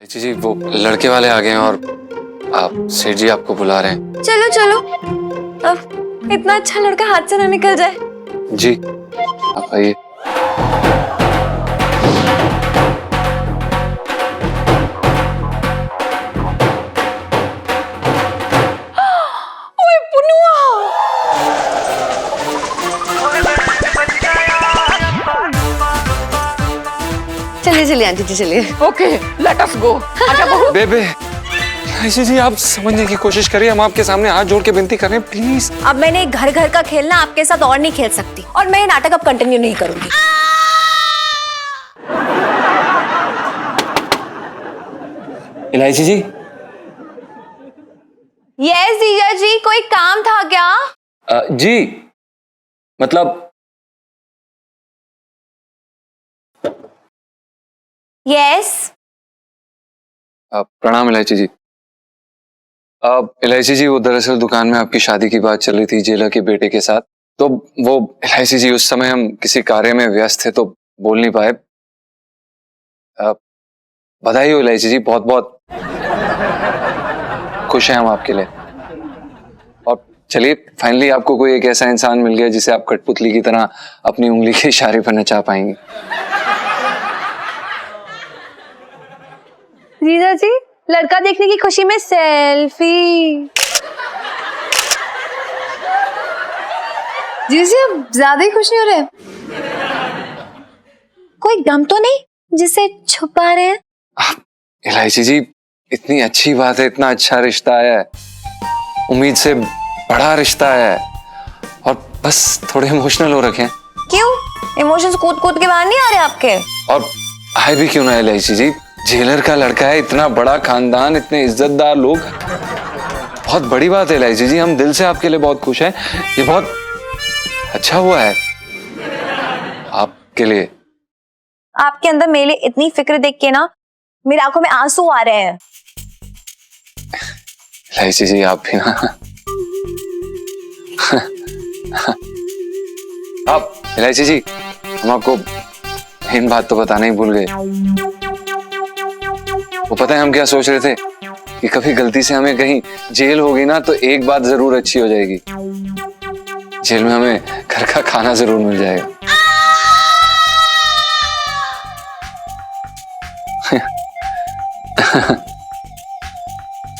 जी वो लड़के वाले आ गए हैं और आप सेठ जी आपको बुला रहे हैं। चलो चलो, अब इतना अच्छा लड़का हाथ से ना निकल जाए। जी आप आइए। ओए पुनुआ, चलिए चलिए आंटी जी चलिए। ओके लेट अस गो। आजा बहू। बेबे ऐसी जी आप समझने की कोशिश करिए, हम आपके सामने हाथ जोड़ के विनती कर रहे हैं, प्लीज। अब मैंने घर घर का खेलना आपके साथ और नहीं खेल सकती, और मैं ये नाटक अब कंटिन्यू नहीं करूंगी। इलायची जी। यस जीजा जी, कोई काम था क्या? जी मतलब यस। प्रणाम इलायची जी। इलायची जी वो दरअसल दुकान में आपकी शादी की बात चल रही थी जेलर के बेटे के साथ, तो वो इलायची जी उस समय हम किसी कार्य में व्यस्त थे तो बोल नहीं पाए। बधाई हो इलायची जी, बहुत बहुत खुश हैं हम आपके लिए। और चलिए फाइनली आपको कोई एक ऐसा इंसान मिल गया जिसे आप कठपुतली की तरह अपनी उंगली के इशारे पर नचा पाएंगे। जीजा जी, लड़का देखने की खुशी में सेल्फी। जीजा जी अब ज्यादा ही खुश नहीं हो रहे? कोई गम तो नहीं जिसे छुपा रहे हैं? इलायची जी इतनी अच्छी बात है, इतना अच्छा रिश्ता है, उम्मीद से बड़ा रिश्ता है, और बस थोड़े इमोशनल हो रखे हैं। क्यों? इमोशंस कूद कूद के बाहर नहीं आ रहे आपके? और आए भी क्यों ना इलायची जी, जेलर का लड़का है, इतना बड़ा खानदान, इतने इज्जतदार लोग, बहुत बड़ी बात है इलायची जी, हम दिल से आपके लिए बहुत खुश हैं। ये बहुत अच्छा हुआ है आपके लिए। आपके अंदर मेरे लिए इतनी फिक्र देख के ना मेरी आंखों में आंसू आ रहे हैं। इलायची जी आप भी ना आप इलायची जी, हम आपको इन बात तो बताना ही भूल गए। वो पता है हम क्या सोच रहे थे कि कभी गलती से हमें कहीं जेल होगी ना तो एक बात जरूर अच्छी हो जाएगी, जेल में हमें घर का खाना जरूर मिल जाएगा।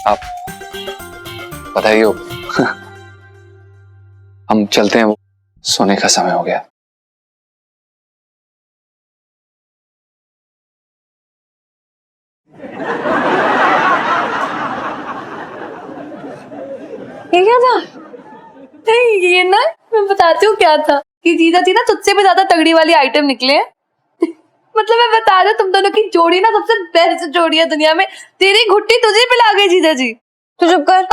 आप बताइए हो। हम चलते हैं, वो सोने का समय हो गया। ये क्या था? नहीं ये ना मैं बताती हूँ क्या था कि जीजा जी ना तुझसे भी ज्यादा तगड़ी वाली आइटम निकले हैं। मतलब मैं बता रही हूँ तुम दोनों की जोड़ी ना सबसे बेस्ट जोड़ी है दुनिया में। तेरी घुट्टी तुझे पिला गई जीजा जी। तू चुप कर।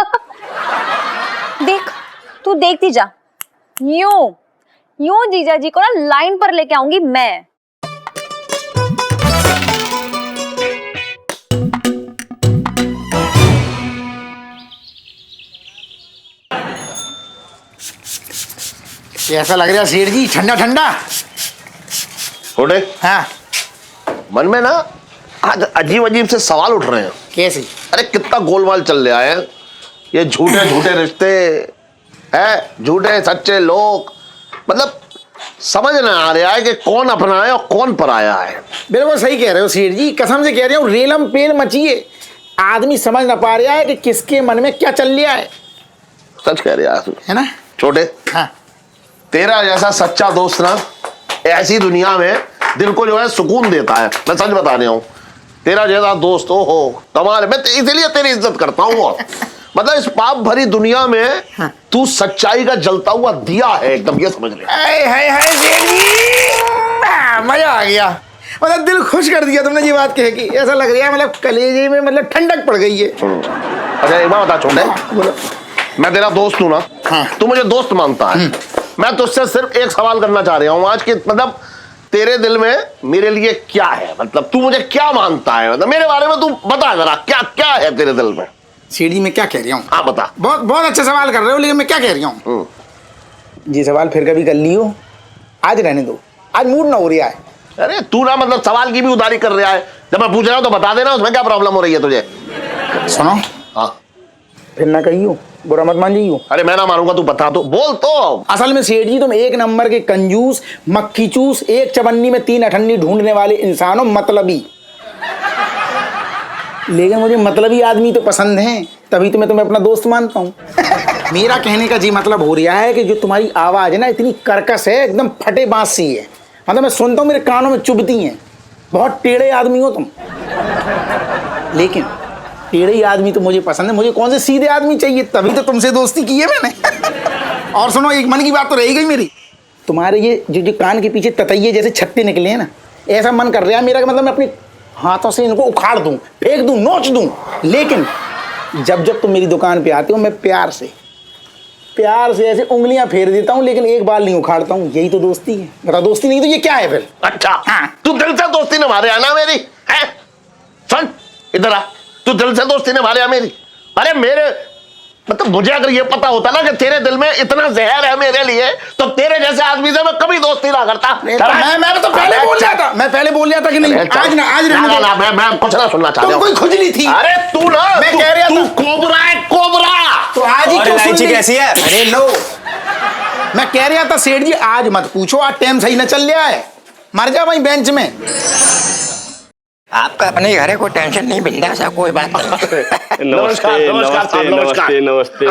देख तू देखती जा, यूं यूं जीजा जी को ना लाइन पर लेके आऊंगी मैं। कैसा लग रहा है सेठ जी? ठंडा ठंडा। छोटे हाँ मन में ना आज अजीब अजीब से सवाल उठ रहे हैं। कैसे? अरे कितना गोलमाल चल रहा है, ये झूठे झूठे रिश्ते हैं, झूठे सच्चे लोग, मतलब समझ ना आ रहा है कि कौन अपना है और कौन पराया है। बिल्कुल सही कह रहे हो सेठ जी, कसम से कह रहे हो, रेलम पेल मची है। आदमी समझ ना पा रहा है कि किसके मन में क्या चल रहा है। सच कह रहा है ना छोटे? हाँ तेरा जैसा सच्चा दोस्त ना ऐसी दुनिया में दिल को जो है सुकून देता है, मैं सच बता रहा हूँ। तेरा जैसा दोस्त हो कमाल, मैं इसलिए तेरी इज्जत करता हूँ। और मतलब इस पाप भरी दुनिया में हाँ। तू सच्चाई का जलता हुआ दिया है एकदम, ये समझ ले। हाय सेठ जी, मजा आ गया। मतलब दिल खुश कर दिया तुमने ये बात कह के। ऐसा लग रहा है मतलब कलेजे में मतलब ठंडक पड़ गई है। अच्छा एक बात बता छोटे, बोलो। मैं तेरा दोस्त हूँ ना, हाँ। तू मुझे दोस्त मानता है, मैं तुझसे सिर्फ एक सवाल करना चाह रहा हूँ आज कि मतलब तेरे दिल में मेरे लिए क्या है, मतलब तू मुझे क्या मानता है, मतलब मेरे बारे में तू बता जरा, क्या क्या है तेरे दिल में। सेठ जी मैं क्या कह रहा हूँ? हाँ बता। बहुत बहुत अच्छा सवाल कर रहे हो, लेकिन मैं क्या कह रहा हूँ, ये सवाल फिर कभी कर लियो, आज रहने दो, आज मूड ना हो रहा है। अरे तू ना मतलब सवाल की भी उधारी कर रहा है, जब मैं पूछ रहा हूँ तो बता देना, उसमें क्या प्रॉब्लम हो रही है तुझे? सुनो, हाँ, फिर ना कहियो, बुरा मत मान जाइयो। अरे मैं ना मारूंगा, तू बता तो, बोल तो। असल में सेठ जी तुम एक नंबर के कंजूस, मक्खी चूस, एक चवन्नी में 3 अठन्नी ढूंढने वाले इंसानों, मतलबी। लेकिन मुझे मतलबी आदमी तो पसंद हैं, तभी तो मैं तुम्हें अपना दोस्त मानता हूँ। मेरा कहने का जी मतलब हो रहा है कि जो तुम्हारी आवाज है ना, इतनी कर्कश है, एकदम फटे बांस सी है। मतलब मैं सुनता हूँ मेरे कानों में चुभती हैं। बहुत टेढ़े आदमी हो तुम। लेकिन टेढ़े ही आदमी तो मुझे पसंद है, मुझे कौन से सीधे आदमी चाहिए, तभी तो तुमसे दोस्ती की है मैंने। और सुनो, एक मन की बात तो रही गई मेरी। तुम्हारे ये जो कान के पीछे ततैये जैसे छत्ते निकले हैं ना, ऐसा मन कर रहा है मेरा कि मतलब मैं अपने हाथों से इनको उखाड़ दूं, फेंक दूं, नोच दूं। लेकिन जब जब तुम मेरी दुकान पे आते हो, मैं प्यार से ऐसे उंगलियां फेर देता हूं, लेकिन एक बाल नहीं उखाड़ता हूं। यही तो दोस्ती है। बता, दोस्ती नहीं तो ये क्या है फिर? अच्छा, हाँ। तू दिल से दोस्ती निभा रहा है ना मेरी? है? सुन इधर आ, तू दिल से दोस्ती निभा रहा है मेरी? अरे मेरे मतलब मुझे अगर ये पता होता ना कि तेरे दिल में इतना जहर है मेरे लिए, तो तेरे जैसे आदमी से मैं कभी दोस्ती ना करता। मैं तो पहले बोल रहा था, कि नहीं, आज ना, मैं कुछ ना सुनना चाहता हूं। कोई खुजली थी? अरे तू ना, मैं कह रहा तू था, कोबरा है, कोबरा। तो आज ही और क्यों सुन इलायची ली? कैसी है? अरे लो, मैं कह रहा था सेठ जी, आज मत पूछो, आज टाइम सही न चल रहा है। मर जा वहीं बेंच में। आपका अपने घर है, कोई टेंशन नहीं, बिंदास है, कोई बात नहीं। नमस्कार, नमस्कार, नमस्कार। नमस्ते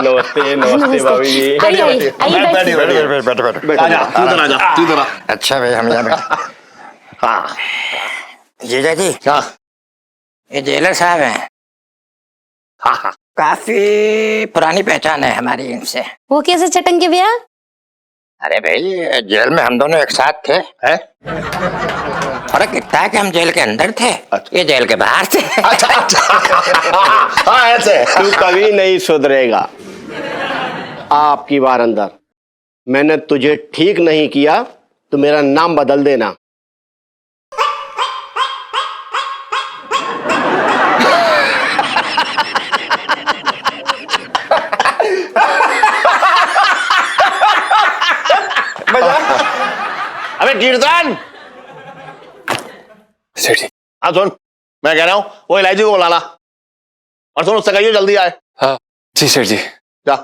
भाभी जी। आइए आजा। अच्छा भाई, हम यहाँ हाँ, जीजा जी, क्या? ये जेलर साहब हैं, हाँ, काफी पुरानी पहचान है हमारी इनसे। वो कैसे चटंगे भैया? अरे भाई, जेल में हम दोनों एक साथ थे। है? फर्क इतना है कि हम जेल के अंदर थे, अच्छा। ये जेल के बाहर थे। अच्छा। हाँ, ऐसे। तू कभी नहीं सुधरेगा। आपकी बार अंदर मैंने तुझे ठीक नहीं किया तो मेरा नाम बदल देना। अबे कीर्तन, सेठ जी। हाँ सुन, मैं कह रहा हूँ वो इलायची को बुला ला, और सुन उससे कहियो जल्दी आए। हाँ जी सेठ जी। जा।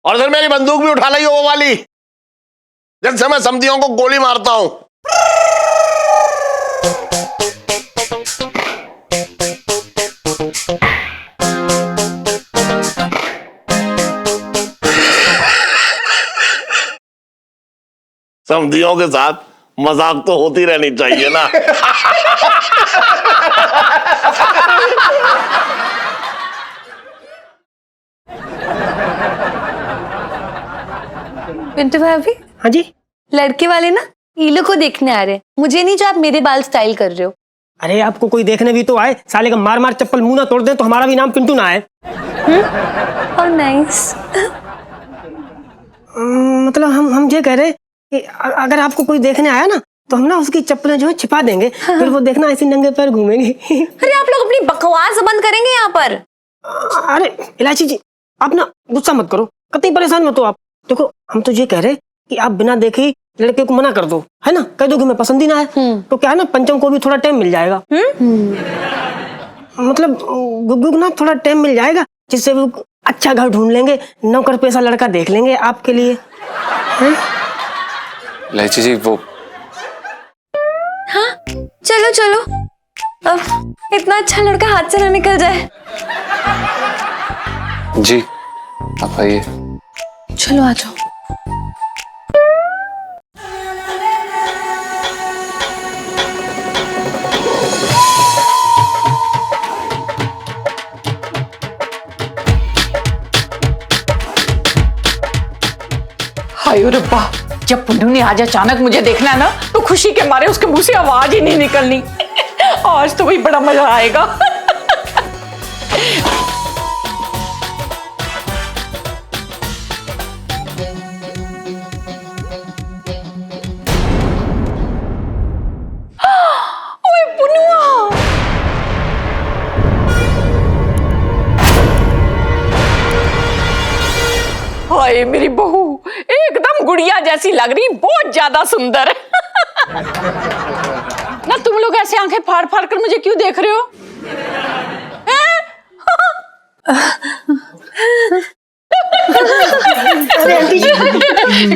और फिर मेरी बंदूक भी उठा ली, वो वाली जिससे मैं समधियों को गोली मारता हूं। समधियों के साथ मजाक तो होती रहनी चाहिए ना। पिंटू भाभी, हाँ जी। लड़के वाले ना ईलो को देखने आ रहे हैं। मुझे नहीं जो आप मेरे बाल स्टाइल कर रहे हो। अरे आपको कोई देखने भी तो आए, साले का मार मार चप्पल मुंह ना तोड़ दे तो हमारा भी नाम पिंटू ना आए। और नाइस। मतलब हम ये कह रहे कि अगर आपको कोई देखने आया ना, तो हम ना उसकी चप्पलें जो है छिपा देंगे। फिर वो देखना ऐसे नंगे पैर घूमेंगे। अरे आप लोग अपनी बकवास बंद करेंगे यहाँ पर। अरे इलायची जी, आप ना गुस्सा मत करो, कतई परेशान मत हो आप। देखो, हम तो ये कह रहे कि आप बिना देखे ही लड़के को मना कर दो, है ना, कह दो कि मैं पसंद ही ना है, तो क्या है ना, पंचम को भी थोड़ा टाइम मिल जाएगा। मतलब गुग्गू को ना थोड़ा टाइम मिल जाएगा, जिससे वो अच्छा घर ढूंढ लेंगे, नौकर पैसा लड़का देख लेंगे आपके लिए। इलायची जी, वो हाँ चलो चलो, अब इतना अच्छा लड़का हाथ से ना निकल जाए। जी आप आइए। चलो आ जाओ। हाय रब्बा, जब पुन्नू ने आज अचानक मुझे देखना है ना, तो खुशी के मारे उसके मुंह से आवाज ही नहीं निकलनी। आज तो वही बड़ा मजा आएगा। ओए पुन्नुआ, हाय मेरी बहू एकदम गुड़िया जैसी लग रही, बहुत ज्यादा सुंदर। ना तुम लोग ऐसे आंखें फाड़ फाड़ कर मुझे क्यों देख रहे हो? अरे आंटी जी,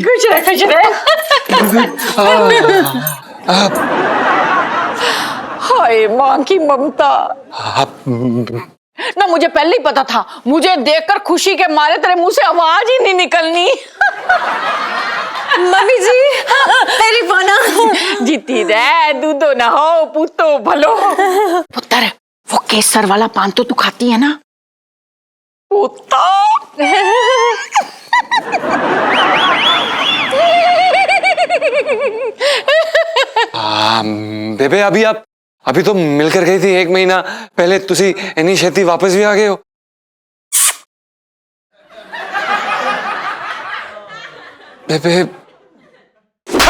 खुश रहे खुश रहे। हाय मां की ममता। ना मुझे पहले ही पता था, मुझे देखकर खुशी के मारे तेरे मुंह से आवाज ही नहीं निकलनी। मम्मी जी तेरी फोना जीती रे, दूधो ना हो पूतो भलो। पुत्र वो केसर वाला पान तो तू खाती है ना? पुत्ता बेबे अभी तो मिलकर गई थी 1 महीना पहले, तुसी इन्नी छेती वापस भी आ गए हो। बेबे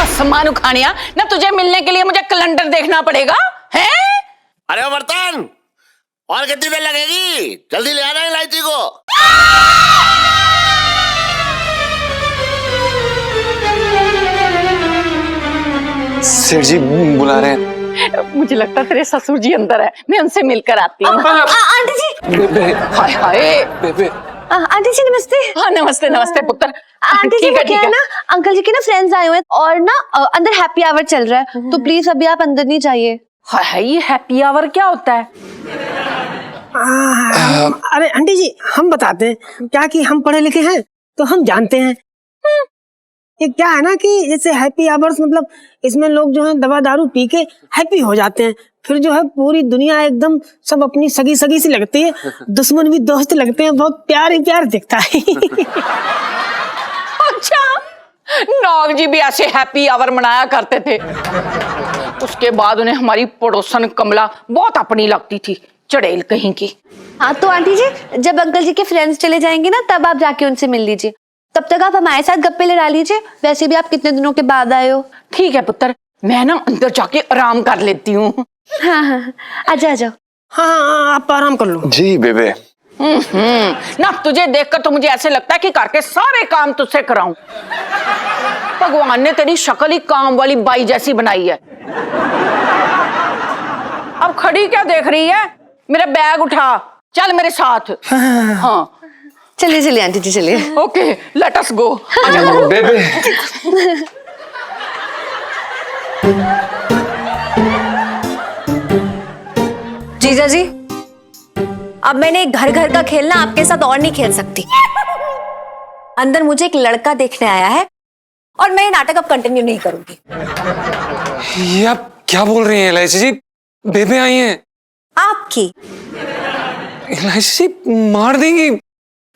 सामान उखानिया ना, तुझे मिलने के लिए मुझे कैलेंडर देखना पड़ेगा है? अरे वो बर्तन और कितनी देर लगेगी? जल्दी ले आना इलायची को। सेठ जी बुला रहे हैं। मुझे लगता है तेरे ससुर जी अंदर है, मैं उनसे मिलकर आती हूँ। आंटी जी, बेबे हाय हाय। बेबे आंटी जी नमस्ते। हाँ नमस्ते नमस्ते पुत्र। आंटी जी ठीक है क्या ठीक है है। ना, अंकल जी के ना फ्रेंड्स आए हुए हैं और ना अंदर हैप्पी आवर चल रहा है, तो प्लीज अभी आप अंदर नहीं जाइए। हाय हाय, ये हैप्पी आवर क्या होता है? अरे आंटी जी हम बताते हैं, क्या कि हम पढ़े लिखे हैं तो हम जानते हैं। ये क्या है ना कि जैसे हैप्पी आवर्स मतलब इसमें लोग जो है दवा दारू पी के हैप्पी हो जाते हैं, फिर जो है पूरी दुनिया एकदम सब अपनी सगी सगी सी लगती है, दुश्मन भी दोस्त लगते हैं, बहुत प्यार ही प्यार दिखता है। अच्छा, नाग जी भी ऐसे हैप्पी आवर मनाया करते थे। उसके बाद उन्हें हमारी पड़ोसन कमला बहुत अपनी लगती थी, चड़ेल कहीं की। हाँ तो आंटी जी जब अंकल जी के फ्रेंड्स चले जाएंगे ना, तब आप जाके उनसे मिल लीजिए, तब तक आप हमारे साथ गप्पे लड़ा लीजिए, वैसे भी आप कितने दिनों के बाद आए हो। ठीक है पुत्र, मैं ना अंदर जाके आराम कर लेती हूँ। हाँ हाँ आजा आजा। हाँ आप आराम कर लो। जी बेबे। ना तुझे देखकर तो मुझे ऐसे लगता है कि घर के सारे काम तुझसे कराऊं। भगवान ने तेरी शक्ल ही काम वाली बाई जैसी बनाई है। अब खड़ी क्या देख रही है? मेरा बैग उठा, चल मेरे साथ। हाँ चलिए चलिए आंटी जी चलिए। ओके लेट अस गो। बेबे जीजा जी अब मैंने घर घर का खेलना आपके साथ और नहीं खेल सकती। अंदर मुझे एक लड़का देखने आया है और मैं ये नाटक अब कंटिन्यू नहीं करूंगी। ये आप क्या बोल रही हैं इलायची जी? बेबे आई हैं। आपकी इलायची जी मार देंगी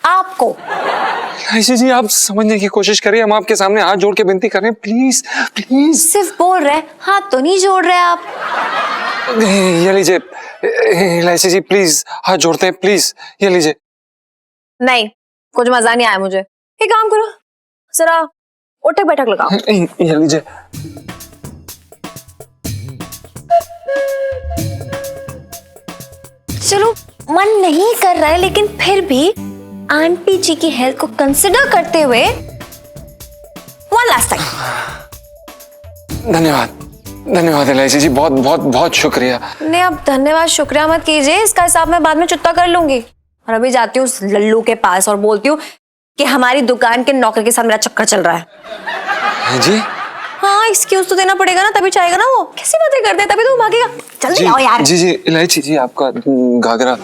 आपको। इलायची जी, आप समझने की कोशिश करिए, हम आपके सामने हाथ जोड़ के विनती कर रहे हैं, प्लीज प्लीज। सिर्फ बोल रहे, हाथ तो नहीं जोड़ रहे आप। ये लीजिए इलायची जी, प्लीज हाथ जोड़ते हैं, प्लीज ये लीजिए। नहीं कुछ मजा नहीं आया मुझे। एक काम करो जरा उठक बैठक लगाओ। ये लीजिए। चलो मन नहीं कर रहा है, लेकिन फिर भी आंटी जी की हेल्थ को कंसिडर करते हुए वन लास्ट टाइम। धन्यवाद धन्यवाद इलायची जी, बहुत बहुत बहुत शुक्रिया। नहीं अब धन्यवाद शुक्रिया मत कीजिए, इसका हिसाब मैं बाद में चुकता कर लूंगी। और अभी जाती हूँ उस लल्लू के पास और बोलती हूँ कि हमारी दुकान के नौकर के साथ मेरा चक्कर चल रहा है। जी हाँ एक्सक्यूज तो देना पड़ेगा ना, तभी चाहेगा ना वो। कैसी बातें करते हैं, तभी तो भागेगा। जल्दी आओ यार। जी जी इलायची जी, आपका घाघरा।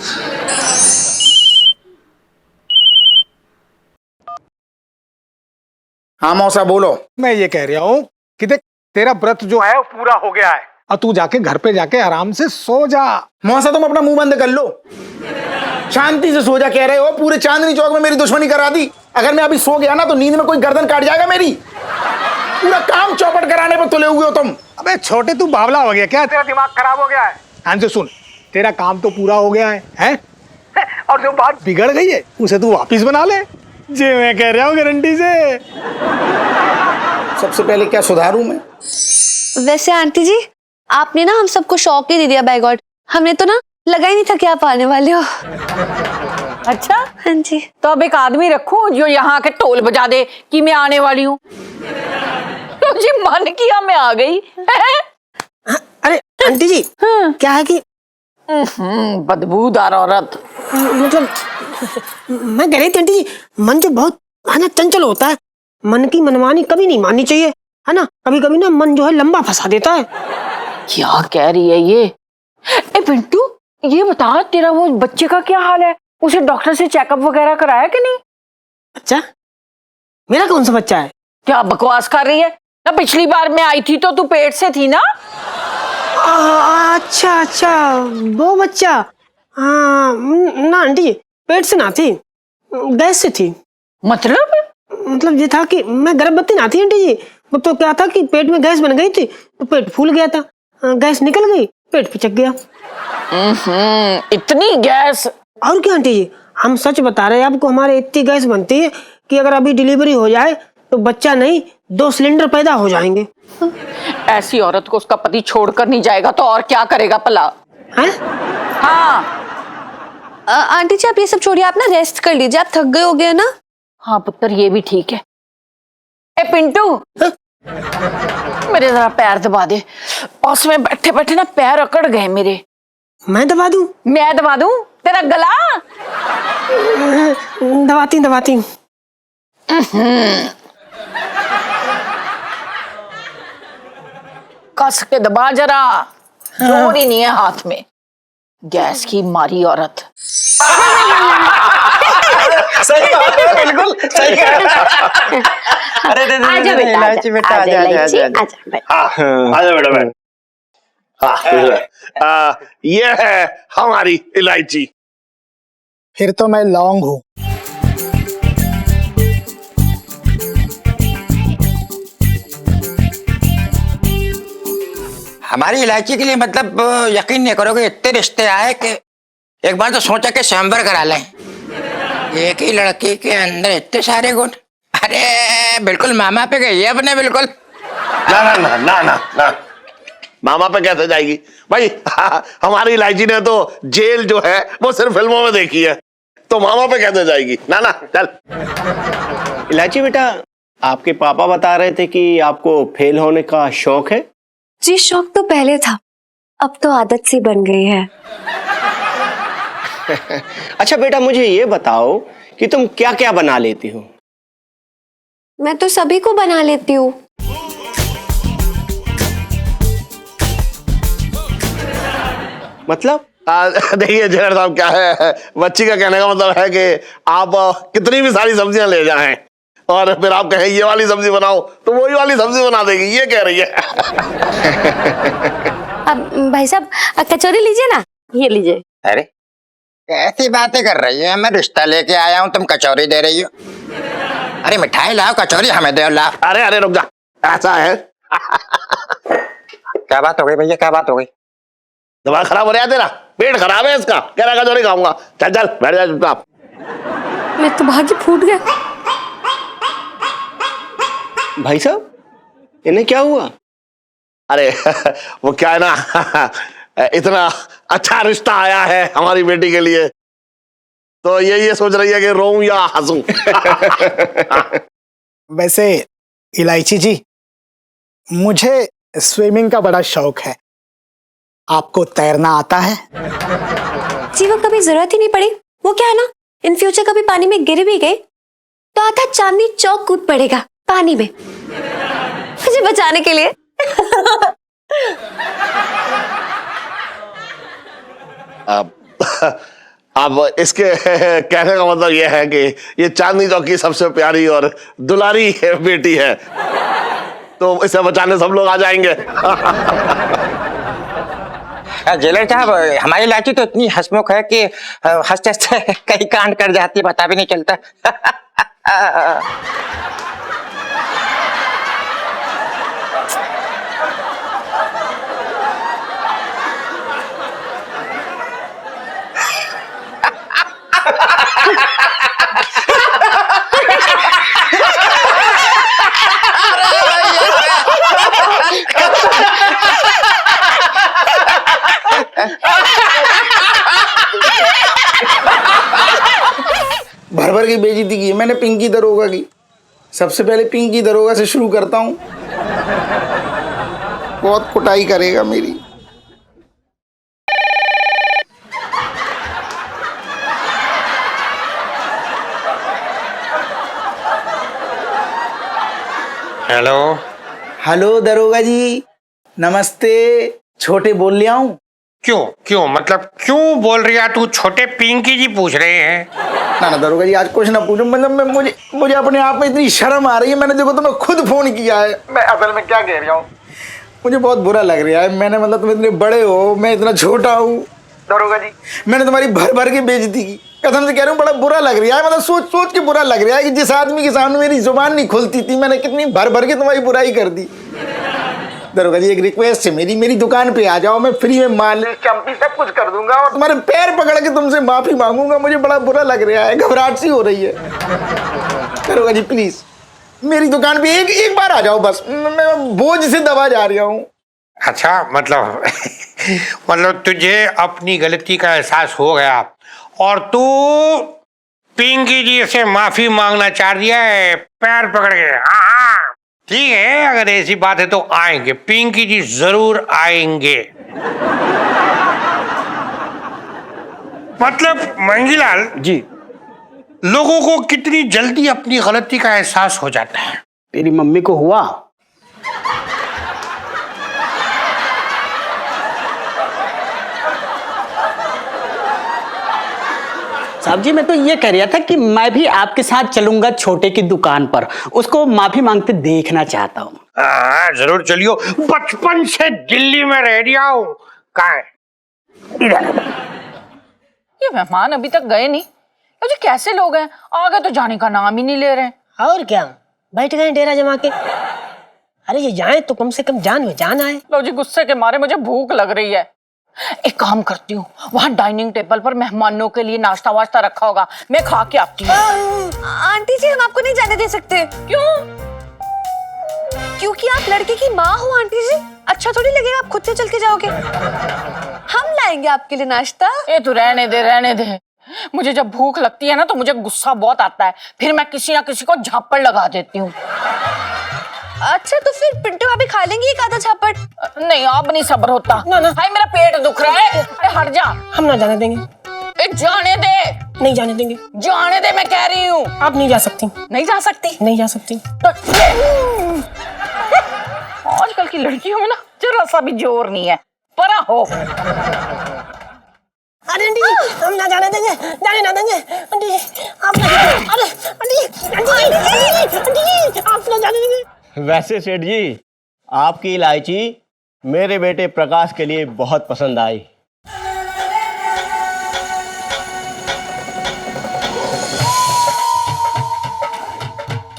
हाँ मौसा बोलो। मैं ये कह रहा हूँ कि देख तेरा व्रत जो है वो पूरा हो गया है, और तू जाके घर पे जाके आराम से सो जा। मौसा तुम अपना मुंह बंद कर लो, शांति से सो जा कह रहे हो। पूरे चांदनी चौक में मेरी दुश्मनी करा दी। अगर मैं अभी सो गया ना तो नींद में कोई गर्दन काट जाएगा मेरी। पूरा काम चौपट कराने पर तुले हुए हो तुम। अबे छोटे तू बावला हो गया क्या? तेरा दिमाग खराब हो गया है? ध्यान से सुन, तेरा काम तो पूरा हो गया है, हैं? और जो बात बिगड़ गई है उसे तू वापिस बना ले, जी मैं कह रहा हूँ गारंटी से। सबसे पहले क्या सुधारूं मैं? वैसे आंटी जी आपने ना हम सबको शौक ही दे दिया, बाय गॉड। हमने तो ना लगा ही नहीं था कि आप आने वाले हो। अच्छा, हाँ जी। तो अब एक आदमी रखूं जो यहाँ के टोल बजा दे कि मैं आने वाली हूँ। मुझे मन किया मैं आ गई। अरे आंटी जी, क्या है कि बदबूदार औरत। मतलब मैं कह रही थी आंटी जी, मन जो बहुत है ना चंचल होता है, मन की मनमानी कभी नहीं माननी चाहिए, है ना। कभी कभी ना मन जो है लंबा फंसा देता है। क्या कह रही है ये? ए पिंटू, ये बता तेरा वो बच्चे का क्या हाल है? उसे डॉक्टर से चेकअप वगैरह कराया कि नहीं? अच्छा, मेरा कौन सा बच्चा है? क्या बकवास कर रही है? ना पिछली बार मैं आई थी तो तू पेट से थी ना? अच्छा अच्छा, वो बच्चा। हाँ ना आंटी जी, पेट से ना थी, गैस से थी। मतलब ये था कि मैं गर्भवती ना थी आंटी जी। वो तो क्या था कि पेट में गैस बन गई थी, तो पेट फूल गया था, गैस निकल गई, पेट पिचक गया। इतनी गैस? और क्या आंटी जी, हम सच बता रहे हैं आपको, हमारे इतनी गैस बनती है कि अगर अभी डिलीवरी हो जाए तो बच्चा नहीं 2 सिलेंडर पैदा हो जाएंगे। ऐसी औरत को उसका पति छोड़कर नहीं जाएगा तो और क्या करेगा भला? हैं? हाँ आंटी जी आप ये सब छोड़िए, आप ना रेस्ट कर लीजिए, आप थक गए हो गए ना। हाँ पुत्र, ये भी ठीक है। ए पिंटू, मेरे जरा पैर दबा दे, बस में बैठे बैठे ना पैर अकड़ गए मेरे। मैं दबा दूं? मैं दबा दूं तेरा गला? दबाती हूँ। कस के दबा जरा, जोर ही नहीं है हाथ में। गैस की मारी औरत। सही बात है, बिल्कुल सही कह रहा है। अरे आजा बेटा, इलायची बेटा, आजा आजा बेटा बैठ। ये है हमारी इलायची। फिर तो मैं लौंग हूँ। हमारी इलायची के लिए मतलब यकीन नहीं करोगे, इतने रिश्ते आए कि एक बार तो सोचा कि स्वयंवर करा लें। एक ही लड़की के अंदर इतने सारे गुण। अरे बिल्कुल मामा पे गई है अपने, बिल्कुल। ना ना ना ना ना ना, मामा पे कैसे जाएगी भाई? हमारी इलायची ने तो जेल जो है वो सिर्फ फिल्मों में देखी है, तो मामा पे कैसे जाएगी? ना ना, चल। इलायची बेटा, आपके पापा बता रहे थे कि आपको फेल होने का शौक है। जी शौक तो पहले था, अब तो आदत सी बन गई है। अच्छा बेटा, मुझे ये बताओ कि तुम क्या क्या बना लेती हो? मैं तो सभी को बना लेती हूँ। मतलब? देखिए जेलर साहब, क्या है, बच्ची का कहने का मतलब है कि आप कितनी भी सारी सब्जियां ले जाएं और फिर आप कहें ये वाली सब्जी बनाओ तो वही वाली सब्जी बना देगी, ये कह रही है। अब भाई साहब कचौरी लीजिए ना, ये लीजिए। अरे कैसी बातें कर रही है? मैं रिश्ता लेके आया हूँ, तुम कचौरी दे रही हो? अरे मिठाई लाओ, कचौरी हमें दो, लाओ। अरे अरे रुक जा, ऐसा है। क्या बात हो गई भैया, क्या बात हो गई? दिमाग खराब हो रहा है तेरा? पेट खराब है इसका? कह रहा कचौरी खाऊंगा। चल चल बैठ जा चुपचाप। मैं तो भाग्य फूट गया। भाई साहब, इन्हें क्या हुआ? अरे वो क्या है ना, इतना अच्छा रिश्ता आया है हमारी बेटी के लिए, तो ये सोच रही है कि रोऊं या हंसूं। वैसे इलायची जी, मुझे स्विमिंग का बड़ा शौक है। आपको तैरना आता है? जी वो कभी जरूरत ही नहीं पड़ी। वो क्या है ना, इन फ्यूचर कभी पानी में गिर भी गए तो आधा चांदनी चौक कूद पड़ेगा पानी में मुझे बचाने के लिए। अब इसके कहने का मतलब यह है कि ये चांदनी चौक की सबसे प्यारी और दुलारी बेटी है, तो इसे बचाने सब लोग आ जाएंगे। जेलर साहब, हमारी इलायची तो इतनी हंसमुख है कि हंसते हंसते कई कांड कर जाती है, पता भी नहीं चलता। की बेइज्जती की है मैंने पिंकी दरोगा की। सबसे पहले पिंकी दरोगा से शुरू करता हूँ, बहुत कुटाई करेगा मेरी। हेलो। हेलो दरोगा जी, नमस्ते। छोटे बोल लिया हूँ। क्यों मतलब क्यों बोल रही है तू? छोटे पिंकी जी पूछ रहे हैं। ना दरोगा जी, आज कुछ ना पूछो, मतलब मुझे अपने आप में इतनी शर्म आ रही है। मैंने देखो तुम्हें खुद फोन किया है। मैं असल में क्या कह रहा हूँ, मुझे बहुत बुरा लग रहा है। मैंने मतलब तुम इतने बड़े हो, मैं इतना छोटा हूँ। दरोगा जी, मैंने तुम्हारी भर भर के बेइज्जती की, कसम से कह रहा हूँ। बड़ा बुरा लग रहा है, मतलब सोच के बुरा लग रहा है कि जिस आदमी के सामने मेरी जुबान नहीं खुलती थी, मैंने कितनी भर भर के तुम्हारी बुराई कर दी। दरोगा जी, एक रिक्वेस्ट है मेरी दुकान पे आ जाओ, मैं फ्री में मालिश चंपी सब कुछ कर दूंगा और तुम्हारे पैर पकड़ के तुमसे माफी मांगूंगा। मुझे बड़ा बुरा लग रहा है, घबराहट सी हो रही है। दरोगा जी प्लीज मेरी दुकान पे एक बार आ जाओ बस, मैं बोझ से दबा जा रहा हूँ। अच्छा मतलब मतलब तुझे अपनी गलती का एहसास हो गया और तू पिंकी जी से माफी मांगना चाह दिया है पैर पकड़ के। हाँ ठीक है, अगर ऐसी बात है तो आएंगे, पिंकी जी जरूर आएंगे। मतलब मंगीलाल जी। लोगों को कितनी जल्दी अपनी गलती का एहसास हो जाता है। तेरी मम्मी को हुआ? साहब जी, मैं तो ये कह रहा था कि मैं भी आपके साथ चलूंगा छोटे की दुकान पर, उसको माफी मांगते देखना चाहता हूँ। हाँ जरूर चलियो, बचपन से दिल्ली में रह रहा हूँ। कहाँ है? ये मेहमान अभी तक गए नहीं, ये कैसे लोग हैं, आ गए तो जाने का नाम ही नहीं ले रहे। और क्या, बैठ गए डेरा जमा के। अरे ये जाए तो कम से कम जान में जान आए। लो जी, गुस्से के मारे मुझे भूख लग रही है। एक काम करती हूँ, वहाँ डाइनिंग टेबल पर मेहमानों के लिए नाश्ता वाश्ता रखा होगा, मैं खा के आती हूँ। आंटी जी, हम आपको नहीं जाने दे सकते। क्यों? क्योंकि आप लड़के की माँ हो आंटी जी। अच्छा थोड़ी लगेगा आप खुद से चल के जाओगे। हम लाएंगे आपके लिए नाश्ता। ए तू रहने दे। मुझे जब भूख लगती है ना तो मुझे गुस्सा बहुत आता है, फिर मैं किसी ना किसी को झापड़ लगा देती हूँ। अच्छा तो फिर पिंटू भाभी खा लेंगी एक आधा झापड़? नहीं अब नहीं सब्र होता। ना। हाय मेरा पेट दुख रहा है। हट जा। हम ना जाने देंगे। जाने दे। नहीं जाने देंगे। जाने दे, मैं कह रही हूँ। आप नहीं जा सकती। नहीं जा सकती? नहीं जा सकती। आजकल की लड़कियों में ना जरा सा भी जोर नहीं है, परा हो। अरे आंटी जी, हम ना जाने देंगे, जाने ना देंगे। आंटी जी, आप ना अरे आंटी जी, आप ना जाने देंगे। वैसे सेठ जी, आपकी इलायची मेरे बेटे प्रकाश के लिए बहुत पसंद आई।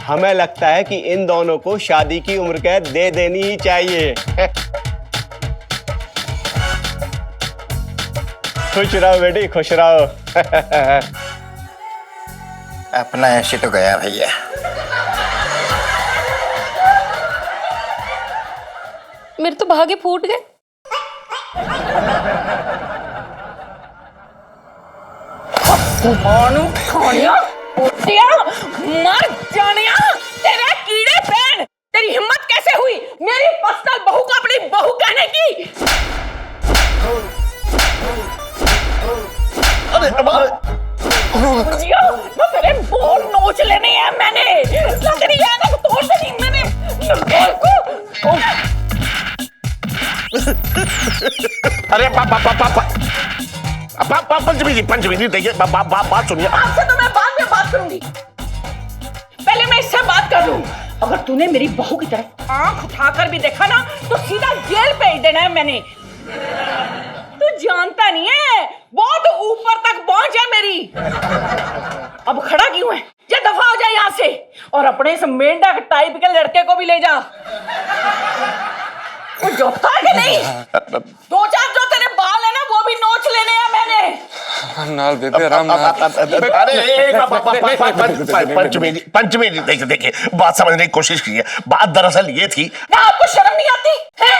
हमें लगता है कि इन दोनों को शादी की उम्र कैद दे देनी ही चाहिए। खुश रहो बेटी, खुश रहो। अपना ऐसे तो गया भैया। मेरे तो भागे फूट गए। मर जानिया, तेरे कीड़े पैर, तेरी हिम्मत कैसे हुई मेरी पर्सनल बहू को अपनी बहू कहने की? मैं तेरे बोल नोच लेने हैं मैंने, तेरी याद तोड़ देनी मैंने बोल को। अरे पंचमी जी देखिए, बात सुनिए। आपसे तो मैं बाद में बात करूंगी, पहले मैं इससे बात कर लूं। अगर तूने मेरी बहू की तरफ आंख उठाकर भी देखा ना तो सीधा जेल भेज देना है मैंने। तू जानता नहीं है, बहुत ऊपर तक पहुंच है मेरी। अब खड़ा क्यों है? जा दफा हो जा यहाँ से, और अपने इस मेंढक टाइप के लड़के को भी ले जा। वो जोता है कि नहीं? दो चार जो तेरे बाल है ना वो भी नोच लेने हैं मैंने। नाल बेबे आराम पंचमी जी देखिए, बात समझने की कोशिश कीजिए। बात दरअसल ये थी ना, आपको शर्म नहीं आती है?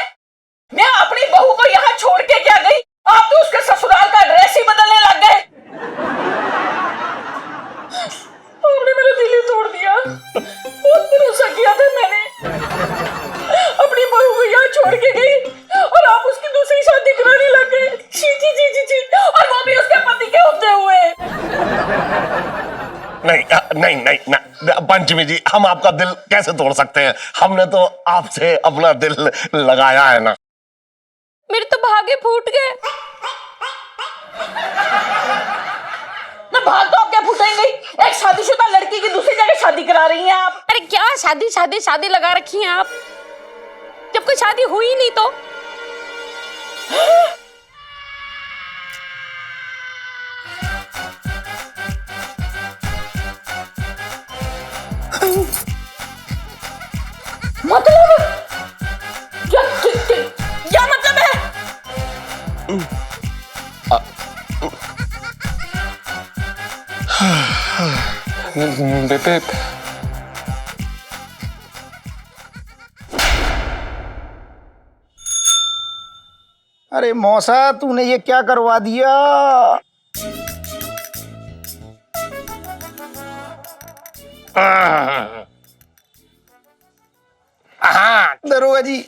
मैं अपनी बहू को यहाँ छोड़ के क्या गई, आप तो उसके ससुराल का एड्रेस ही बदलने लग गए। बहुत भरोसा किया था मैंने। अपनी बहू को यहाँ छोड़ के गई और आप उसकी दूसरी शादी कराने लग गए। छी छी छी छी छी, और वो भी उसके पति के होते हुए। नहीं पंचमी जी, हम आपका दिल कैसे तोड़ सकते हैं? हमने तो आपसे अपना दिल लगाया है ना। मेरे तो भागे फूट गए। ना भाग तो आप क्या फूटेंगे? एक शादीशुदा लड़की की दूसरी जगह शादी करा रही हैं आप। अरे क्या शादी शादी शादी लगा रखी हैं आप, जब कोई शादी हुई नहीं तो। मतलब क्या मतलब है? बेबे अरे मौसा, तूने ये क्या करवा दिया? हाँ दरोगा जी,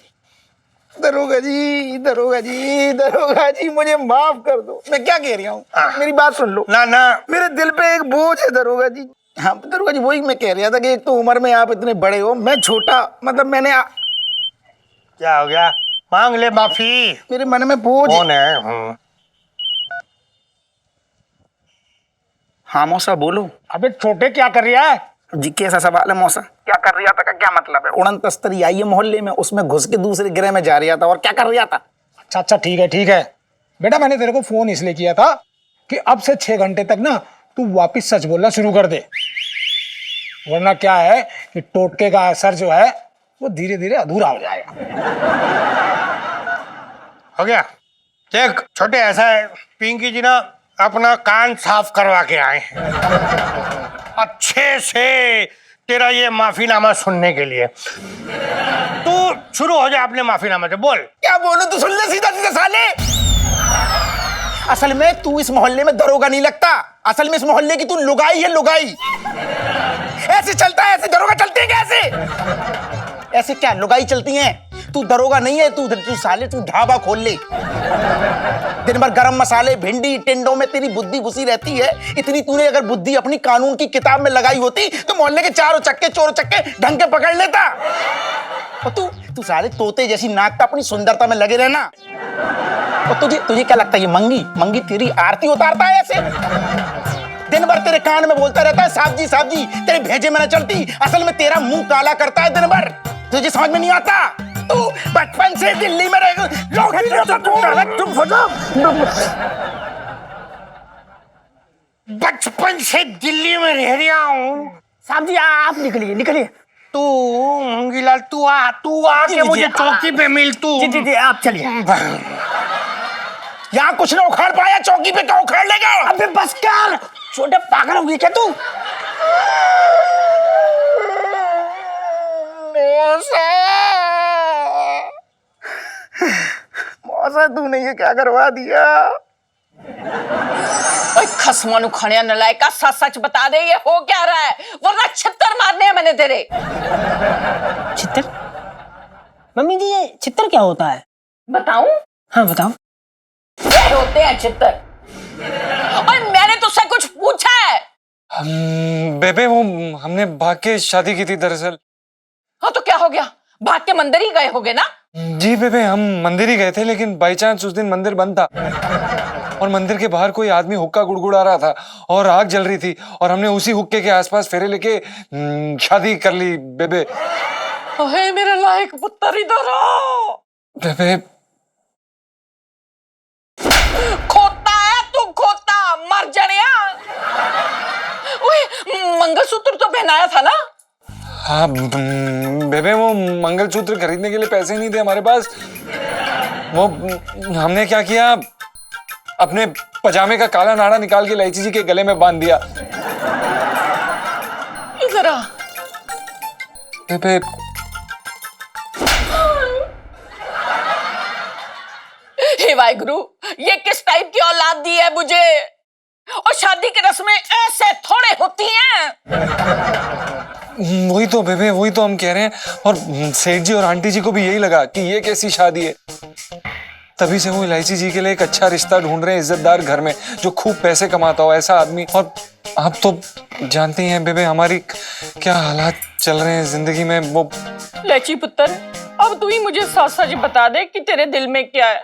दरोगा जी, दरोगा जी, दरोगा जी, मुझे माफ कर दो। मैं क्या कह रहा हूँ, मेरी बात सुन लो। ना ना, मेरे दिल पे एक बोझ है दरोगा जी। हाँ दरोगा जी, वही मैं कह रहा था कि एक तो उम्र में आप इतने बड़े हो, मैं छोटा, मतलब मैंने क्या हो गया? मांग ले माफी। मेरे मन में बोझ। कौन है? हाँ मौसा बोलो। अबे छोटे क्या कर रहा है? जी कैसा सवाल है मौसा? क्या कर रहा था का क्या मतलब है? उड़न तस्तरी आई है मोहल्ले में, उसमें घुस के दूसरे गिरह में जा रहा था। और क्या कर रहा था? अच्छा अच्छा, ठीक है ठीक है बेटा, मैंने तेरे को फोन इसलिए किया था कि अब से 6 घंटे तक ना तू वापिस सच बोलना शुरू कर दे, वरना क्या है कि टोटके का असर जो है वो धीरे धीरे अधूरा हो जाएगा। हो गया? देख छोटे, ऐसा है, पिंकी जी ना अपना कान साफ करवा के आए हैं अच्छे से तेरा ये माफीनामा सुनने के लिए। तू शुरू हो जाए अपने माफीनामा से, बोल। क्या बोलूं? तू सुन ले सीधा सीधा साले। असल में तू इस मोहल्ले में दरोगा नहीं लगता, असल में इस मोहल्ले की तू लुगाई है, लुगाई। ऐसे चलता है, ऐसे दरोगा चलते हैं कैसे? ऐसे क्या लुगाई चलती हैं? तू दरोगा नहीं है, तू साले तू ढाबा खोल ले। दिन भर गरम मसाले, भिंडी, टिंडों में तेरी बुद्धि घुसी रहती है। इतनी तूने अगर बुद्धि अपनी कानून की किताब में लगाई होती तो मोहल्ले के चारों चक्के चोर चक्के ढंग के पकड़ लेता। और तू साले तोते जैसी नाक का अपनी सुंदरता में लगे रहना। और तुझे क्या लगता है ये मंगी मंगी तेरी आरती उतारता है ऐसे? दिन भर तेरे कान में बोलता रहता है साहब जी, तेरे भेजे में न चलती। असल में तेरा मुंह काला करता है दिन भर, तुझे समझ में नहीं आता। तू बचपन से दिल्ली में रह, बचपन से दिल्ली में रह रहा हूँ। साहब जी आप निकलिए। तू मूंगीलाल, तू आके मुझे चौकी पे मिल। तू जी आप चलिए। यहाँ कुछ ना उखाड़ पाया, चौकी पे क्या उखाड़ लेगा? अबे बस कर, छोटे पागल हो गए क्या तू? मौसा तूने ये क्या करवा दिया? ओए खसमानु खड़िया नलायका, सच सच बता दे ये हो क्या रहा है, वरना छित्तर मारने हैं मैंने तेरे। छित्तर? मम्मी जी ये छित्तर क्या होता है? बताऊं? हाँ बताओ। ये होते हैं छित्तर। और मैंने तुझसे कुछ पूछा है? बेबे वो हमने भाग के शादी की थी दरअसल। हाँ तो क्या हो गया, भाग के मंदिर ही गए होगे ना? जी बेबे हम मंदिर ही गए थे, लेकिन बाई चांस उस दिन मंदिर बंद था और मंदिर के बाहर कोई आदमी हुक्का गुड़गुड़ा रहा था और आग जल रही थी और हमने उसी हुक्के के आसपास फेरे लेके शादी कर ली बेबे। ओहे मेरा लायक पुत्र, इधर आओ। बेबे खोता है तू, खोता मर जनिया। ओए मंगलसूत्र तो पहनाया था ना? हाँ बेबे वो मंगलसूत्र खरीदने के लिए पैसे नहीं थे हमारे पास। वो हमने क्या किया, अपने पजामे का काला नाड़ा निकाल के इलायची जी के गले में बांध दिया। इधर आ बेबे। हे वाहिगुरु, ये किस टाइप की औलाद दी है मुझे? और शादी की रस्में ऐसे थोड़े होती हैं। वही तो बेबे, वही तो हम कह रहे हैं। और सेठ जी और आंटी जी को भी यही लगा कि ये कैसी शादी है, तभी से वो इलायची जी के लिए एक अच्छा रिश्ता ढूंढ रहे हैं, इज्जतदार घर में, जो खूब पैसे कमाता हो ऐसा आदमी। और आप तो जानती हैं बेबे हमारी क्या हालात चल रहे हैं जिंदगी में। वो इलायची पुत्र, अब तू ही मुझे सच सच बता दे कि तेरे दिल में क्या है।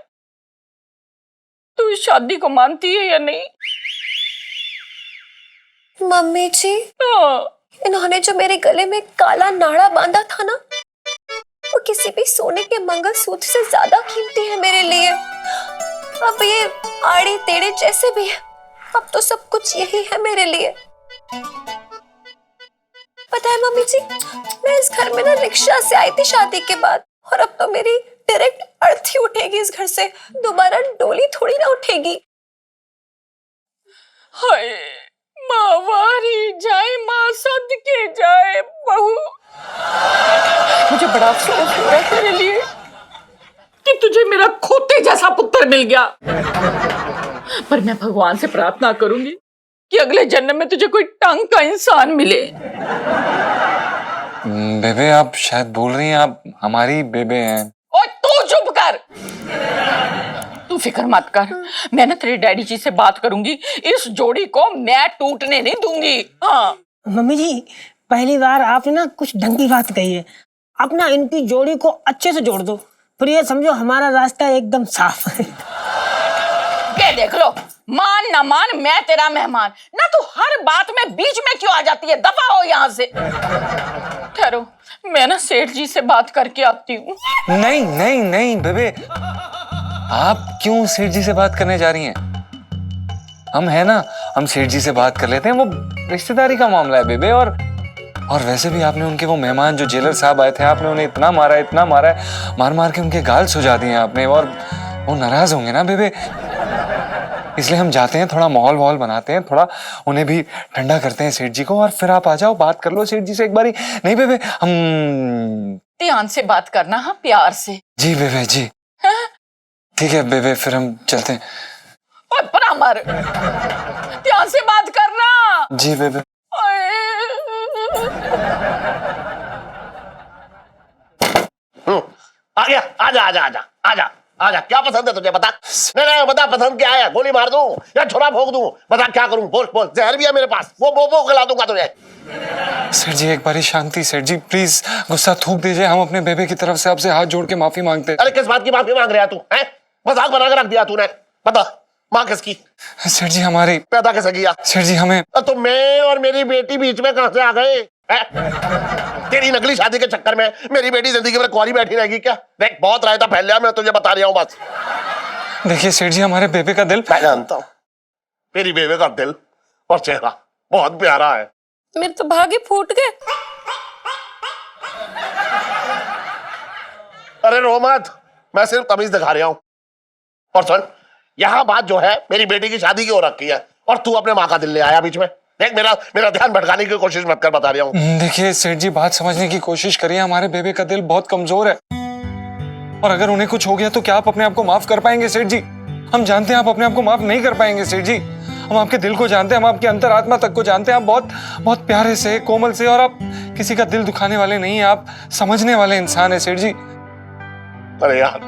तू इस शादी को मानती है या नहीं? मम्मी जी, हाँ। इन्होंने जो मेरे गले में काला नाड़ा बांधा था ना, वो किसी भी सोने के मंगलसूत्र से ज्यादा कीमती है मेरे लिए। अब ये आड़े टेढ़े जैसे भी है, अब तो सब कुछ यही है मेरे लिए। पता है मम्मी जी, मैं इस घर में ना रिक्शा से आई थी शादी के बाद, और अब तो मेरी डायरेक्ट अर्थी उठेगी इस घर से, दोबारा डोली थोड़ी ना उठेगी। हाय, माँ वारी जाए, माँ सदके जाए बहू। मुझे बड़ा अफसोस हो रहा है तेरे लिए कि तुझे मेरा खोते जैसा पुत्र मिल गया। पर मैं भगवान से प्रार्थना करूंगी कि अगले जन्म में तुझे कोई टंग का इंसान मिले। बेबे आप शायद बोल रही हैं आप हमारी बेबे हैं। और तू चुप कर, तू फिक्र मत कर, मैं ना तेरे डैडी जी से बात करूंगी, इस जोड़ी को मैं टूटने नहीं दूंगी। हाँ मम्मी जी, पहली बार आपने ना कुछ ढंग की बात कही है। आप ना इनकी जोड़ी को अच्छे से जोड़ दो, फिर ये समझो हमारा रास्ता एकदम साफ है। ये देख लो, मान ना मान मैं तेरा मेहमान ना, तू हर बात में बीच में क्यों आ जाती है? दफा हो यहाँ से। ठहरो, मैं ना सेठ जी से बात करके आती हूँ। नहीं नहीं नहीं बेबे, आप क्यों सेठ जी से बात करने जा रही हैं? हम है ना, हम सेठ जी से बात कर लेते हैं, वो रिश्तेदारी का मामला है बेबे। और वैसे भी आपने उनके वो मेहमान जो जेलर साहब आए थे, आपने उन्हें इतना मारा है, मार मार के उनके गाल सुझा दिए आपने, और वो नाराज होंगे ना बेबे। इसलिए हम जाते हैं, थोड़ा माहौल वाहौल बनाते हैं, थोड़ा उन्हें भी ठंडा करते हैं सेठ जी को, और फिर आप आ जाओ, बात कर लो सेठ जी से एक बारी। नहीं बेबे, हम ध्यान से बात करना, हाँ, प्यार से। जी बेबे जी। ठीक है बेबे, फिर हम चलते हैं। ओए परामर, ध्यान से बात करना। जी बेबे। आ गया, आजा आजा आजा आजा आजा। क्या पसंद है तुझे बता? नहीं बता, पसंद क्या है? गोली मार दूं या छोरा भोंक दूं? बता क्या करूं? बोल बोल, जहर भी है मेरे पास, वो खिला दूंगा तुझे। सेठ जी एक बारी शांति, सेठ जी प्लीज गुस्सा थूक दीजिए, हम अपने बेबे की तरफ से आपसे हाथ जोड़ के माफी मांगते हैं। अरे किस बात की माफी मांग रहा तू? हैं? मजाक बना के रख दिया तूने। बता, माँ किसकी? सेठ जी हमारी। पैदा कैसे किया? सेठ जी हमें। तो मैं और मेरी बेटी बीच में कहां से आ गए? तेरी नकली शादी के चक्कर में मेरी बेटी जिंदगी भर कुंवारी बैठी रहेगी क्या? देख, बहुत रायता फैल गया, मैं तुझे बता रहा हूं बस। देखिए सेठ जी, हमारे बेबे का दिल। मैं जानता हूं मेरी बेबे का दिल और चेहरा बहुत प्यारा है। मेरे तो भागे फूट गए। अरे रो मत, मैं सिर्फ तमीज दिखा रहा हूं। और सुन, यहां बात जो है मेरी बेटी की शादी की हो रखी है, और तू अपने माँ का दिल ले आया बीच में। देख, मेरा ध्यान भटकाने की कोशिश मत कर, बता रहा हूं। देखिए सेठ जी, बात समझने की कोशिश करिए, हमारे बेबे का दिल बहुत कमजोर है, और अगर उन्हें कुछ हो गया तो क्या आप अपने आप को माफ कर पाएंगे सेठ जी? हम जानते हैं आप अपने आप को माफ नहीं कर पाएंगे सेठ जी। हम आपके दिल को जानते हैं, हम आपकी अंतरात्मा तक को जानते हैं। आप बहुत बहुत प्यारे से, कोमल से, और आप किसी का दिल दुखाने वाले नहीं है, आप समझने वाले इंसान है सेठ जी। अरे यार,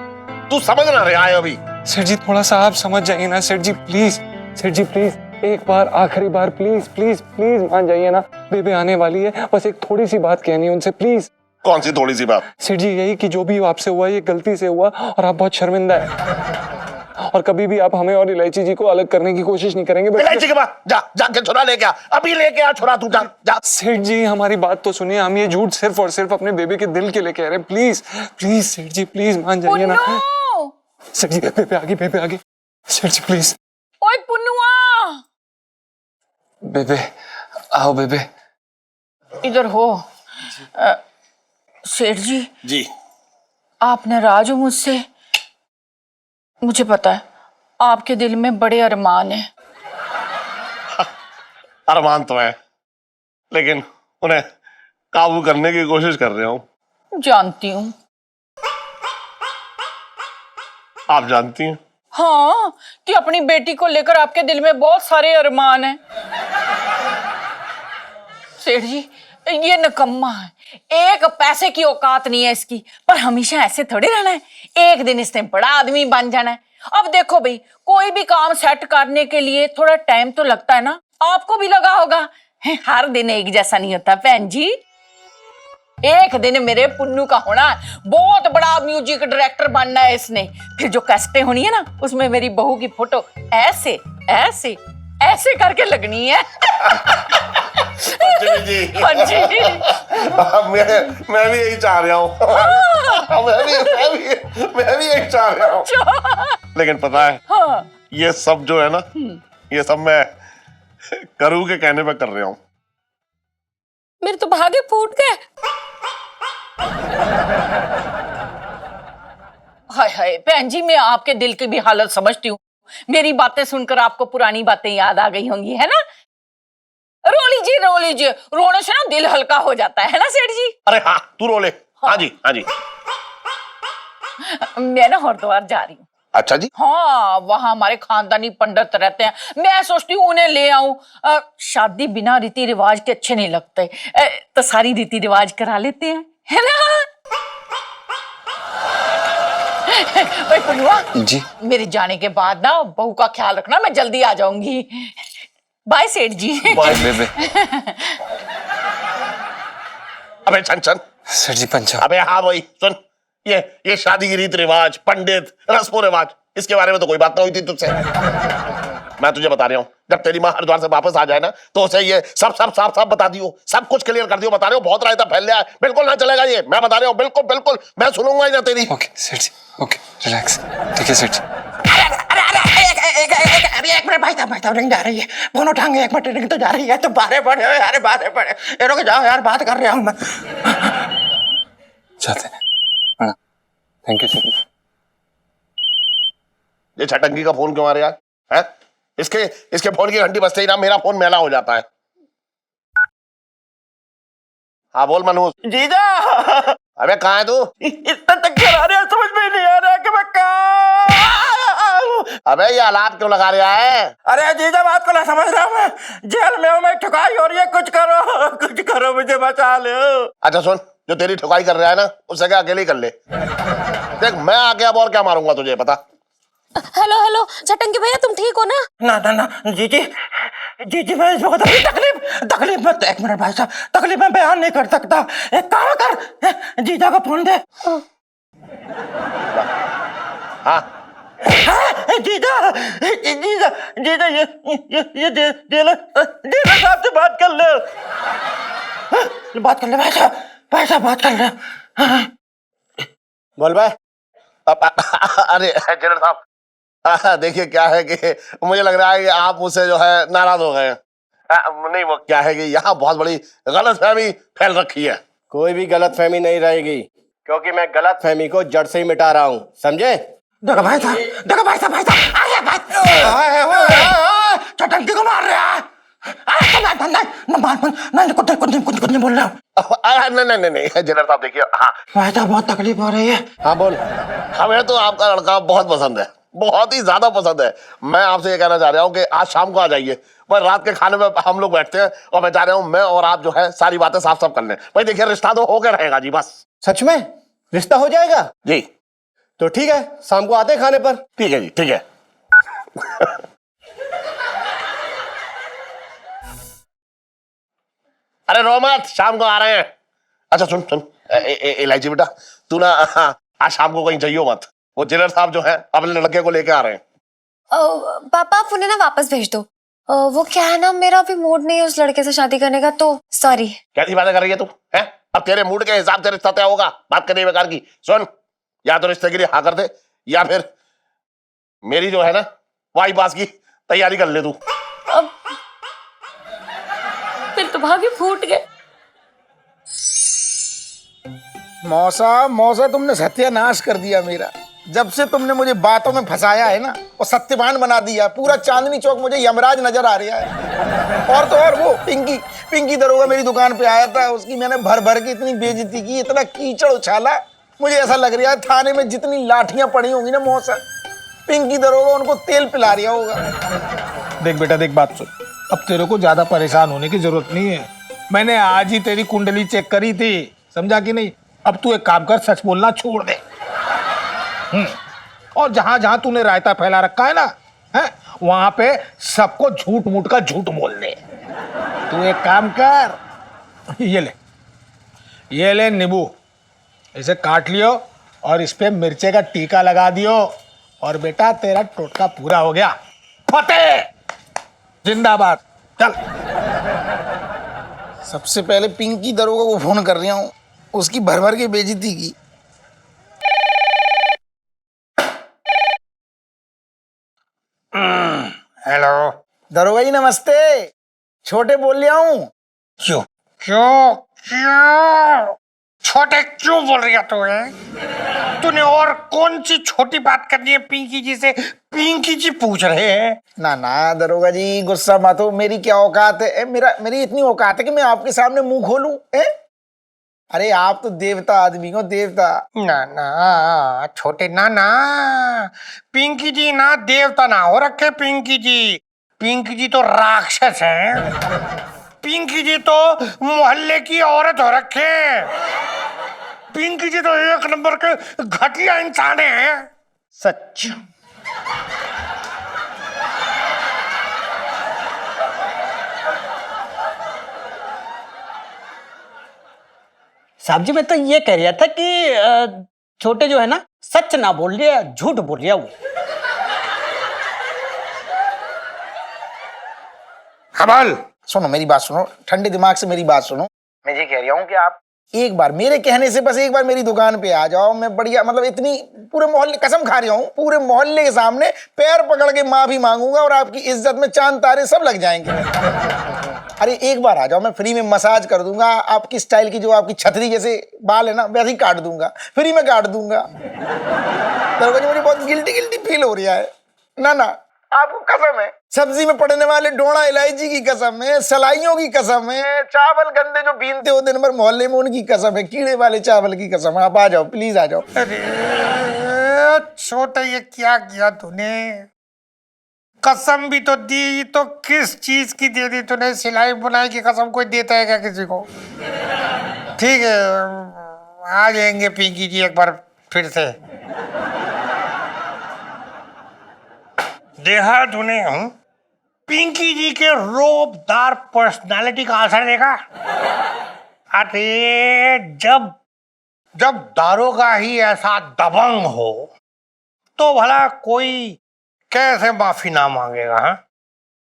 तू समझ ना रहा है अभी। सेठ जी थोड़ा सा आप समझ जाइए ना सेठ जी, प्लीज। सेठ जी प्लीज, एक बार, आखिरी बार, प्लीज प्लीज प्लीज मान जाइए ना। बेबे आने वाली है, बस एक थोड़ी सी बात कहनी है उनसे, प्लीज। कौन सी थोड़ी सी बात? सेठ जी यही कि जो भी आपसे हुआ ये गलती से हुआ, और आप बहुत शर्मिंदा है, और कभी भी आप हमें और इलायची जी को अलग करने की कोशिश नहीं करेंगे। इलायची के पास जा, जाके छोरा लेके आ, अभी लेके आ छोरा, तू जा जा। सेठ जी हमारी बात तो सुनिए, हम ये झूठ सिर्फ और सिर्फ अपने बेबे के दिल के लिए कह रहे हैं, प्लीज प्लीज सेठ जी, प्लीज मान जाइए ना। सेठ जी बेबे आ गई, सेठ जी प्लीज। ओए पुन्नुआ, बेबे आओ, बेबे इधर हो। सेठ जी जी, आप नाराज हो मुझसे? मुझे पता है आपके दिल में बड़े अरमान हैं। अरमान तो है, लेकिन उन्हें काबू करने की कोशिश कर रहा हूं। जानती हूँ। आप जानती हैं? हाँ, कि अपनी बेटी को लेकर आपके दिल में बहुत सारे अरमान हैं। सेठ जी ये निकम्मा है, एक पैसे की औकात नहीं है इसकी, पर हमेशा ऐसे थोड़ी रहना है, एक दिन इसने बड़ा आदमी बन जाना है। अब देखो भाई, कोई भी काम सेट करने के लिए थोड़ा टाइम तो लगता है ना, आपको भी लगा होगा। हर दिन एक जैसा नहीं होता बहन जी। एक दिन मेरे पुन्नू का होना, बहुत बड़ा म्यूजिक डायरेक्टर बनना है इसने, फिर जो कैसेटें होनी है ना, उसमें मेरी बहू की फोटो ऐसे ऐसे ऐसे करके लगनी है। जी हाँ जी। मैं भी यही चाह रहा हूँ। मैं भी यही चाह रहा हूँ। लेकिन पता है, हाँ। ये सब जो है ना, ये सब मैं करू के कहने पे कर रहा हूँ। मेरे तो भागे फूट गए। हाय हाय बहन जी, मैं आपके दिल की भी हालत समझती हूँ। मेरी बातें सुनकर आपको पुरानी बातें याद आ गई होंगी, है ना? रो लीजिए, रोने से ना दिल हल्का हो जाता है ना सेठ जी? अरे हाँ, तू रो ले। हाँ जी, हाँ जी। मैं ना हरिद्वार जा रही हूँ। अच्छा जी। हाँ, वहाँ हमारे खानदानी पंडित रहते हैं, मैं सोचती हूँ उन्हें ले आऊं। शादी बिना रीति रिवाज के अच्छे नहीं लगते, तो सारी रीति रिवाज करा लेते हैं, है ना? ओए पुनुआ जी। मेरे जाने के बाद ना बहू का ख्याल रखना, मैं जल्दी आ जाऊंगी। बाय सेठ जी। बाय बेबे। अबे छन सेठ जी पंचा। अबे हाँ भाई सुन, ये शादी की रीत रिवाज, पंडित, रस्मो रिवाज, इसके बारे में तो कोई बात ना हुई थी तुझसे। मैं तुझे बता रहा हूँ, जब तेरी माँ हरिद्वार से वापस आ जाए ना, तो उसे ये सब साफ बता दियो, सब कुछ क्लियर कर दियो। बता रहे हो बहुत रायता फैल रहा है, बिल्कुल ना चलेगा ये, मैं बता रहा हूँ, बिल्कुल मैं सुनूंगा ही ना तेरी। ओके सेठ जी, ओके रिलैक्स। ठीक है सेठ जी। अरे एक मिनट भाई साहब रिंग जा रही है, फोन उठाएंगे, एक मिनट रिंग तो जा रही है, तो बारे पड़े यार, बारे पड़े, रुक जाओ यार, बात कर रहा हूँ मैं। जाते हैं। थैंक यू सेठ जी। ये छटंगी का फोन क्यों आ रहा है? इसके फोन की घंटी बजते ही ना मेरा फोन मैला हो जाता है। हाँ बोल मनोज। जीजा, अबे कहाँ है तू? इतना चक्कर आ रहा है, समझ में नहीं आ रहा कि मैं कहाँ। अबे ये अलाप क्यों लगा रहा है? अरे जीजा, बात को ना समझ रहा हूँ मैं, जेल में हूँ मैं, ठुकाई हो रही है, कुछ करो मुझे बचा लो। अच्छा सुन, जो तेरी ठुकाई कर रहा है ना, उससे क्या अकेले ही कर ले। देख मैं आके अब और क्या मारूंगा तुझे पता। हेलो छटंगी भैया, तुम ठीक हो ना? ना जी मैं इस वक्त तकलीफ मत, एक मिनट भाई साहब, तकलीफ मैं बयान नहीं कर सकता, एक काम कर, जीजा को फोन दे। हाँ जीजा ये जेलर साहब से बात कर ले, भाई साहब बात कर ले। बोल भाई। अरे जनरल साहब, देखिए क्या है कि मुझे लग रहा है कि आप मुझसे जो है नाराज हो गए हैं। नहीं वो क्या है कि यहाँ बहुत बड़ी गलतफहमी फैल रखी है। कोई भी गलतफहमी नहीं रहेगी, क्योंकि मैं गलतफहमी को जड़ से ही मिटा रहा हूँ, समझे? देखो भाई साहब आया भाई, छटंकी को मार रहा है। कुछ नहीं बोल रहा हूँ। नहीं जनरल साहब देखिए, हाँ भाई साहब बहुत तकलीफ हो रही है। हाँ बोल। हमें तो आपका लड़का बहुत पसंद है, बहुत ही ज्यादा पसंद है। मैं आपसे ये कहना चाह रहा हूँ कि आज शाम को आ जाइए, पर रात के खाने में हम लोग बैठते हैं, और मैं चाह रहा हूँ मैं और आप जो है सारी बातें साफ कर लें। भाई देखिए रिश्ता तो होकर रहेगा जी, बस। सच में रिश्ता हो जाएगा जी? तो ठीक है, शाम को आते हैं खाने पर। ठीक है जी, ठीक है। अरे रो मत, शाम को आ रहे हैं। अच्छा सुन इलायची बेटा, तू ना आज शाम को कहीं जाइयो मत, वो जेलर साहब जो है अपने लड़के को लेके आ रहे हैं। पापा आप उन्हें ना वापस भेज दो। वो क्या है ना, मेरा अभी मूड नहीं है उस लड़के से शादी करने का, तो सॉरी। कैसी बातें कर रही है तू? है अब तेरे मूड के हिसाब से रिश्ता तय होगा, बात करने बेकार की। सुन, या तो रिश्ते के लिए हाँ कर दे, या फिर मेरी जो है ना वाई पास की तैयारी कर ले तू। फिर तो भागे फूट गए। मौसा तुमने सत्यानाश कर दिया मेरा। जब से तुमने मुझे बातों में फंसाया है ना, और सत्यवान बना दिया, पूरा चांदनी चौक मुझे यमराज नजर आ रहा है। और तो और वो पिंकी दरोगा मेरी दुकान पे आया था, उसकी मैंने भर के इतनी बेइज्जती की, इतना कीचड़ उछाला, मुझे ऐसा लग रहा है थाने में जितनी लाठियां पड़ी होंगी ना मौसा, पिंकी दरोगा उनको तेल पिला रहा होगा। देख बेटा देख, बात सुन, अब तेरे को ज्यादा परेशान होने की जरूरत नहीं है। मैंने आज ही तेरी कुंडली चेक करी थी, समझा कि नहीं? अब तू एक काम कर, सच बोलना छोड़ दे। और जहां जहां तूने रायता फैला रखा है ना, है वहां पे सबको झूठ मूठ का झूठ बोल दे। तू एक काम कर, ये ले नींबू, इसे काट लियो और इस पे मिर्चे का टीका लगा दियो और बेटा तेरा टोटका पूरा हो गया। फतेह जिंदाबाद। चल। सबसे पहले पिंकी दरोगा को फोन कर रहा हूँ, उसकी भर भर के बेइज्जती की। हेलो। दरोगा जी नमस्ते, छोटे बोल रहा हूँ। क्यों क्यों क्यों छोटे क्यों बोल रही है तू? तूने और कौन सी छोटी बात करनी है पिंकी जी से? पिंकी जी पूछ रहे हैं। ना ना दरोगा जी गुस्सा मत हो, मेरी क्या औकात है? मेरी इतनी औकात है कि मैं आपके सामने मुंह खोलूं? अरे आप तो देवता आदमी हो, देवता। ना ना छोटे, ना ना, पिंकी जी ना देवता ना हो रखे। पिंकी जी तो राक्षस हैं। पिंकी जी तो मोहल्ले की औरत हो रखे। पिंकी जी तो एक नंबर के घटिया इंसान हैं। सच। साहब जी मैं तो ये कह रहा था कि छोटे जो है ना सच ना बोल रहा, झूठ बोल रहा वो। हबल सुनो मेरी बात सुनो, ठंडे दिमाग से मेरी बात सुनो। मैं ये कह रहा हूँ कि आप एक बार मेरे कहने से बस एक बार मेरी दुकान पे आ जाओ। मैं बढ़िया मतलब इतनी पूरे मोहल्ले, कसम खा रहा हूँ, पूरे मोहल्ले के सामने पैर पकड़ के माफी मांगूंगा और आपकी इज्जत में चांद तारे सब लग जाएंगे। अरे एक बार आ जाओ, मैं फ्री में मसाज कर दूंगा। आपकी स्टाइल की जो आपकी छतरी जैसे बाल है ना वैसे ही काट दूंगा, फ्री में काट दूंगा। दरोगा जी मुझे बहुत गिल्टी फील हो रहा है। ना ना आपको कसम है, सब्जी में पड़ने वाले डोड़ा इलायची की कसम है, सलाइयों की कसम है, चावल गंदे जो बीनते हो दिन भर मोहल्ले में उनकी कसम है, कीड़े वाले चावल की कसम है। आप आ जाओ, प्लीज आ जाओ। अरे छोटा, ये क्या किया तूने? कसम भी तो दी, तो किस चीज की दे दी तूने? सिलाई बुनाई की कसम कोई देता है क्या किसी को? ठीक है, आ जाएंगे पिंकी जी एक बार फिर से। देखा तूने पिंकी जी के रोबदार पर्सनालिटी का असर देखा? अरे जब दारोगा ही ऐसा दबंग हो तो भला कोई कैसे माफी ना मांगेगा? हाँ,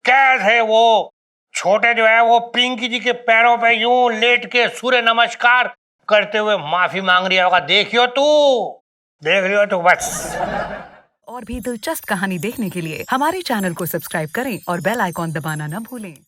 कैसे वो छोटे जो है वो पिंकी जी के पैरों पे यूं लेट के सूर्य नमस्कार करते हुए माफी मांग रही होगा। देख लियो तू बस। और भी दिलचस्प कहानी देखने के लिए हमारे चैनल को सब्सक्राइब करें और बेल आइकॉन दबाना न भूलें।